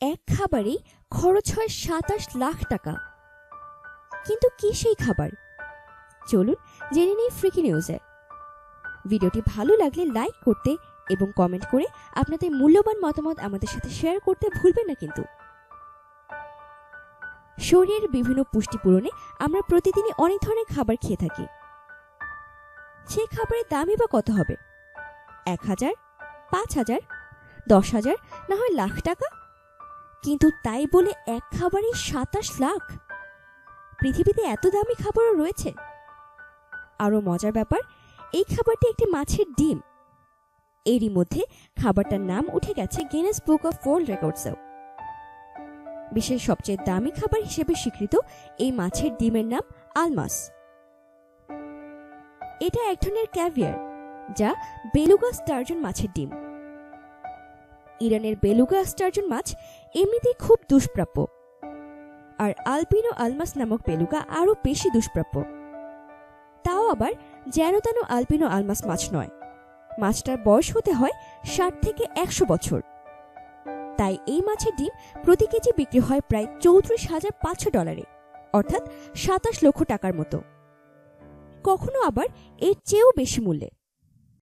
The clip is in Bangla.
এক খাবারেই খরচ হয় ২৭ লাখ টাকা। কিন্তু কি সেই খাবার? চলুন জেনে নেই ফ্রিকি নিউজে। ভিডিওটি ভালো লাগলে লাইক করতে এবং কমেন্ট করে আপনাদের মূল্যবান মতামত আমাদের সাথে শেয়ার করতে ভুলবেন না কিন্তু। শরীরের বিভিন্ন পুষ্টি পূরণে আমরা প্রতিদিনই অনেক ধরনের খাবার খেয়ে থাকি। সেই খাবারের দামই বা কত হবে? ১,০০০, ৫,০০০, ১০,০০০, না হয় লাখ টাকা? কিন্তু তাই বলে এক খাবারে ২৭ লাখ? পৃথিবীতে এত দামি খাবারও রয়েছে। আরও মজার ব্যাপার, এই খাবারটি একটি মাছের ডিম। এরই মধ্যে খাবারটার নাম উঠে গেছে গিনেস বুক অফ ওয়ার্ল্ড রেকর্ডসেও। বিশ্বের সবচেয়ে দামি খাবার হিসেবে স্বীকৃত এই মাছের ডিমের নাম আলমাস। এটা এক ধরনের ক্যাভিয়ার, যা বেলুগা স্টার্জন মাছের ডিম। ইরানের বেলুগা স্টার্জন মাছ এমনিতেই খুব দুষ্প্রাপ্য, আর আলপিনো আলমাস নামক বেলুগা আরও বেশি দুষ্প্রাপ্য। তাও আবার যেন তেন আলপিনো আলমাস মাছ নয়, মাছটার বয়স হতে হয় ৬০ থেকে ১০০ বছর। তাই এই মাছের ডিম প্রতি কেজি বিক্রি হয় প্রায় $৩৪,৫০০, অর্থাৎ ২৭ লক্ষ টাকার মতো। কখনো আবার এর চেয়েও বেশি মূল্যে।